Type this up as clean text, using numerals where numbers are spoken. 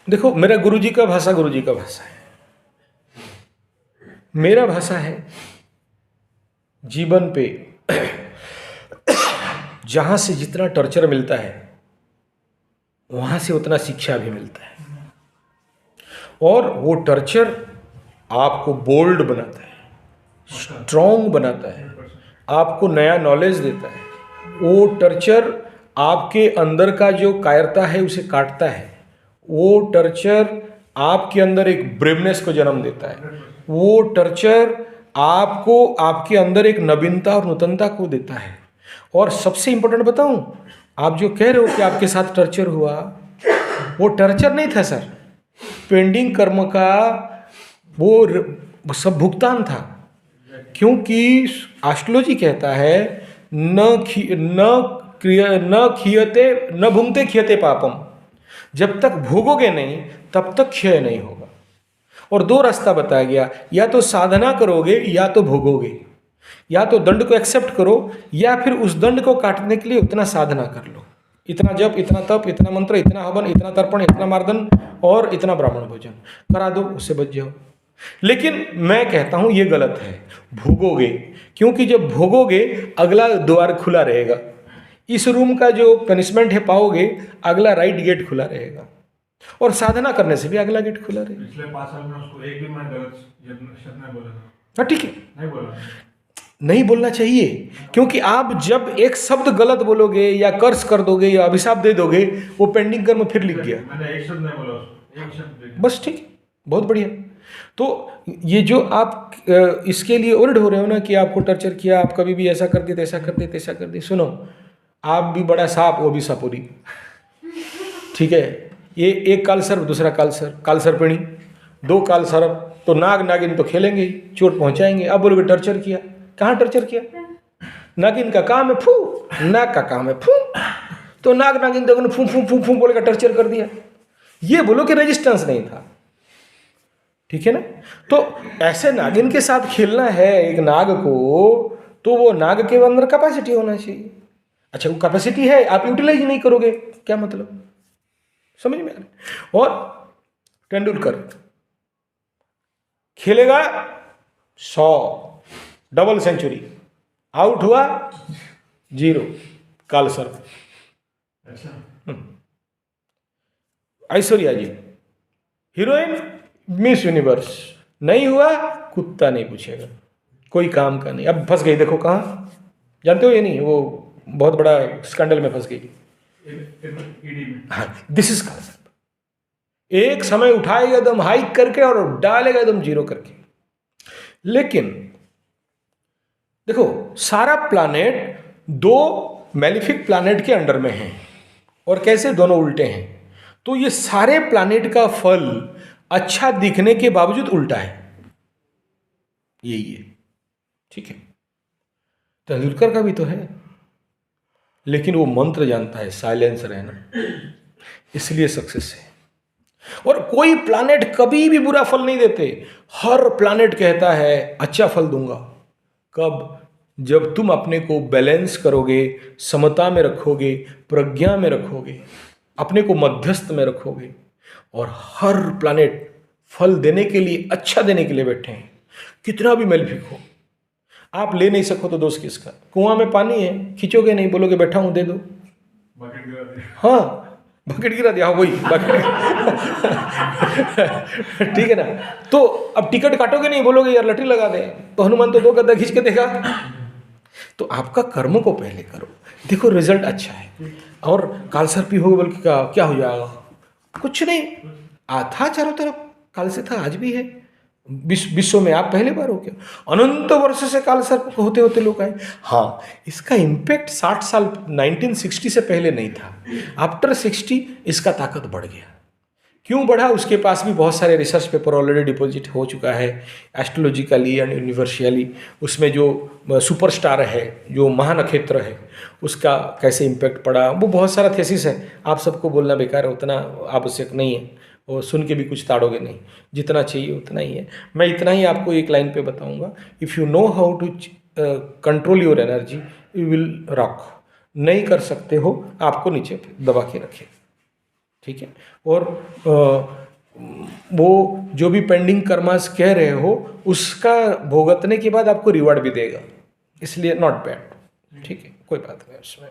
देखो, मेरा गुरुजी का भाषा गुरुजी का भाषा है, मेरा भाषा है जीवन पे जहाँ से जितना टॉर्चर मिलता है वहाँ से उतना शिक्षा भी मिलता है, और वो टॉर्चर आपको बोल्ड बनाता है, स्ट्रॉन्ग बनाता है, आपको नया नॉलेज देता है। वो टॉर्चर आपके अंदर का जो कायरता है उसे काटता है, वो टॉर्चर आपके अंदर एक ब्रेवनेस को जन्म देता है, वो टॉर्चर आपको आपके अंदर एक नवीनता और नूतनता को देता है। और सबसे इंपॉर्टेंट बताऊं, आप जो कह रहे हो कि आपके साथ टॉर्चर हुआ, वो टॉर्चर नहीं था सर, पेंडिंग कर्म का वो सब भुगतान था। क्योंकि एस्ट्रोलॉजी कहता है न खियते न भुंगते खियते पापम, जब तक भोगोगे नहीं तब तक क्षय नहीं होगा। और दो रास्ता बताया गया, या तो साधना करोगे या तो भोगोगे, या तो दंड को एक्सेप्ट करो या फिर उस दंड को काटने के लिए उतना साधना कर लो, इतना जप, इतना तप, इतना मंत्र, इतना हवन, इतना तर्पण, इतना मार्दन और इतना ब्राह्मण भोजन करा दो, उससे बच जाओ। लेकिन मैं कहता हूं ये गलत है, भोगोगे, क्योंकि जब भोगोगे अगला द्वार खुला रहेगा, इस रूम का जो पनिशमेंट है पाओगे, अगला राइट गेट खुला रहेगा, और साधना करने से भी अगला गेट खुला रहेगा। पिछले 5 साल में उसको एक भी मैं गलत शब्द नहीं बोला था। हाँ ठीक है, नहीं बोला, नहीं बोलना चाहिए, क्योंकि आप जब एक शब्द गलत बोलोगे या कर्स कर दोगे या अभिशाप दे दोगे, वो पेंडिंग कर्म फिर लिख गया। मैंने एक शब्द नहीं बोला उसको, एक शब्द बस ठीक है, बहुत बढ़िया। तो ये जो आप इसके लिए ओरिड हो रहे हो ना कि आपको टॉर्चर किया, आप कभी भी ऐसा कर दिए, ऐसा कर दिए, तैसा कर दिए, सुनो, आप भी बड़ा सांप, वो भी सापुरी, ठीक है। ये एक काल सर्प, दूसरा काल सर्पिणी, दो काल सर्प, तो नाग नागिन तो खेलेंगे ही, चोट पहुंचाएंगे। अब बोलोगे टॉर्चर किया, कहाँ टॉर्चर किया? नागिन का काम है फू, नाग का काम है फू, तो नाग नागिन दोनों फू फू फू फू बोल के टॉर्चर कर दिया। ये बोलो कि रेजिस्टेंस नहीं था, ठीक है ना। तो ऐसे नागिन के साथ खेलना है एक नाग को, तो वो नाग के अंदर कैपेसिटी होना चाहिए। अच्छा, वो कैपेसिटी है, आप यूटिलाइज नहीं करोगे, क्या मतलब? समझ में आ रहा? और तेंदुलकर खेलेगा 100 डबल सेंचुरी, आउट हुआ 0, काल सर्प। अच्छा, ऐश्वर्या जी हीरोइन, मिस यूनिवर्स, नहीं हुआ कुत्ता नहीं पूछेगा, कोई काम का नहीं। अब फंस गई, देखो कहाँ, जानते हो ये नहीं, वो बहुत बड़ा स्कैंडल में फंस गई। ईडी में। हाँ, दिस इज काल सर्प। एक समय उठाएगा एकदम हाइक करके और डालेगा एकदम 0 करके। लेकिन देखो, सारा प्लानेट 2 मैलिफिक प्लानेट के अंडर में है, और कैसे दोनों उल्टे हैं, तो ये सारे प्लानेट का फल अच्छा दिखने के बावजूद उल्टा है, यही है, ठीक है। तेंदुलकर का भी तो है, लेकिन वो मंत्र जानता है साइलेंस रहना, इसलिए सक्सेस है। और कोई प्लानेट कभी भी बुरा फल नहीं देते, हर प्लानेट कहता है अच्छा फल दूंगा। कब? जब तुम अपने को बैलेंस करोगे, समता में रखोगे, प्रज्ञा में रखोगे, अपने को मध्यस्थ में रखोगे। और हर प्लानेट फल देने के लिए, अच्छा देने के लिए बैठे हैं, कितना भी मेलिफिक हो। आप ले नहीं सको तो दोष किसका? कुआं में पानी है, खींचोगे नहीं, बोलोगे बैठा हूं दे दो, बकेट गिरा दिया। हाँ बकेट गिरा दिया, हाँ वही बकेट ठीक है ना। तो अब टिकट काटोगे नहीं, बोलोगे यार लटरी लगा दे, तो हनुमान तो 2 गद्दा खींच के देगा। तो आपका कर्म को पहले करो, देखो रिजल्ट अच्छा है। और कालसर्पी हो बोल के क्या हो जाएगा? कुछ नहीं, था चारों तरफ, काल से था, आज भी है। विश्व में आप पहले बार हो क्या? अनंत वर्ष से काल सर्प होते होते लोग आए। हाँ, इसका इम्पैक्ट 60 साल 1960 से पहले नहीं था, आफ्टर 60 इसका ताकत बढ़ गया। क्यों बढ़ा? उसके पास भी बहुत सारे रिसर्च पेपर ऑलरेडी डिपॉजिट हो चुका है, एस्ट्रोलॉजिकली एंड यूनिवर्सली। उसमें जो सुपरस्टार है, जो महानक्षत्र है, उसका कैसे इम्पैक्ट पड़ा, वो बहुत सारा थेसिस है। आप सबको बोलना बेकार है, उतना आवश्यक नहीं है, और सुन के भी कुछ ताड़ोगे नहीं, जितना चाहिए उतना ही है। मैं इतना ही आपको एक लाइन पे बताऊंगा, if you know how to control your energy you will rock. नहीं कर सकते हो, आपको नीचे दबा के रखे। ठीक है। और वो जो भी पेंडिंग कर्मास कह रहे हो उसका भुगतने के बाद आपको रिवॉर्ड भी देगा, इसलिए नॉट बैड। ठीक है, कोई बात नहीं उसमें।